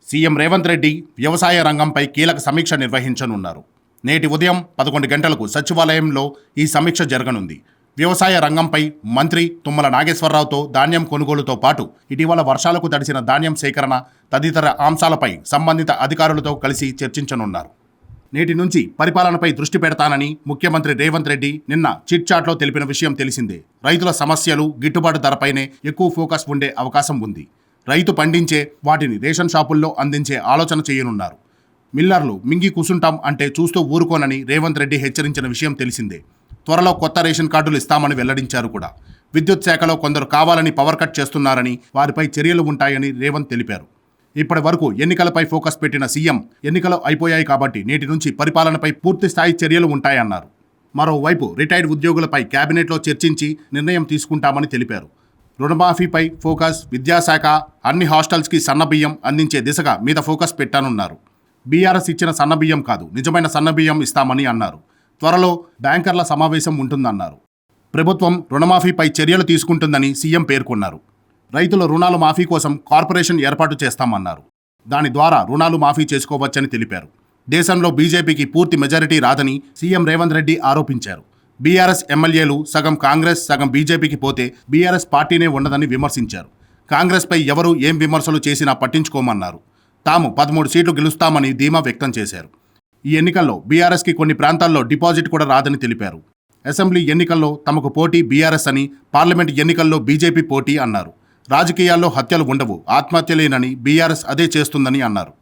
CM Revanth Reddy వ్యవసాయ రంగంపై కీలక సమీక్ష నిర్వహించనున్నారు. నేటి ఉదయం 11 గంటలకు సచివాలయంలో ఈ సమీక్ష జరగనుంది. వ్యవసాయ రంగంపై మంత్రి తుమ్మల నాగేశ్వరరావుతో ధాన్యం కొనుగోలుతో పాటు ఇటీవల వర్షాలకు తడిసిన ధాన్యం సేకరణ తదితర అంశాలపై సంబంధిత అధికారులతో కలిసి చర్చించనున్నారు. నేటి నుంచి పరిపాలనపై దృష్టి పెడతానని ముఖ్యమంత్రి రేవంత్ రెడ్డి నిన్న చిట్చాట్లో తెలిపిన విషయం తెలిసిందే. రైతుల సమస్యలు, గిట్టుబాటు ధరపైనే ఎక్కువ ఫోకస్ ఉండే అవకాశం ఉంది. రైతు పండించే వాటిని రేషన్ షాపుల్లో అందించే ఆలోచన చేయనున్నారు. మిల్లర్లు మింగి కూసుంటాం అంటే చూస్తూ ఊరుకోనని రేవంత్ రెడ్డి హెచ్చరించిన విషయం తెలిసిందే. త్వరలో కొత్త రేషన్ కార్డులు ఇస్తామని వెల్లడించారు కూడా. విద్యుత్ శాఖలో కొందరు కావాలని పవర్ కట్ చేస్తున్నారని, వారిపై చర్యలు ఉంటాయని రేవంత్ తెలిపారు. ఇప్పటి వరకు ఎన్నికలపై ఫోకస్ పెట్టిన సీఎం ఎన్నికలు అయిపోయాయి కాబట్టి నేటి నుంచి పరిపాలనపై పూర్తి స్థాయి చర్యలు ఉంటాయన్నారు. మరోవైపు రిటైర్డ్ ఉద్యోగులపై కేబినెట్లో చర్చించి నిర్ణయం తీసుకుంటామని తెలిపారు. రుణమాఫీపై ఫోకస్, విద్యాశాఖ అన్ని హాస్టల్స్కి సన్నబియ్యం అందించే దిశగా మీద ఫోకస్ పెట్టనున్నారు. బీఆర్ఎస్ ఇచ్చిన సన్నబియ్యం కాదు, నిజమైన సన్నబియ్యం ఇస్తామని అన్నారు. త్వరలో బ్యాంకర్ల సమావేశం ఉంటుందన్నారు. ప్రభుత్వం రుణమాఫీపై చర్యలు తీసుకుంటుందని సీఎం పేర్కొన్నారు. రైతుల రుణాలు మాఫీ కోసం కార్పొరేషన్ ఏర్పాటు చేస్తామన్నారు. దాని ద్వారా రుణాలు మాఫీ చేసుకోవచ్చని తెలిపారు. దేశంలో బీజేపీకి పూర్తి మెజారిటీ రాదని సీఎం రేవంత్ రెడ్డి ఆరోపించారు. బీఆర్ఎస్ ఎమ్మెల్యేలు సగం కాంగ్రెస్, సగం బీజేపీకి పోతే బీఆర్ఎస్ పార్టీనే ఉండదని విమర్శించారు. కాంగ్రెస్పై ఎవరు ఏం విమర్శలు చేసినా పట్టించుకోమన్నారు. తాము 13 సీట్లు గెలుస్తామని ధీమా వ్యక్తం చేశారు. ఈ ఎన్నికల్లో బీఆర్ఎస్కి కొన్ని ప్రాంతాల్లో డిపాజిట్ కూడా రాదని తెలిపారు. అసెంబ్లీ ఎన్నికల్లో తమకు పోటీ బీఆర్ఎస్ అని, పార్లమెంట్ ఎన్నికల్లో బీజేపీ పోటీ అన్నారు. రాజకీయాల్లో హత్యలు ఉండవు, ఆత్మహత్యలేనని బీఆర్ఎస్ అదే చేస్తుందని అన్నారు.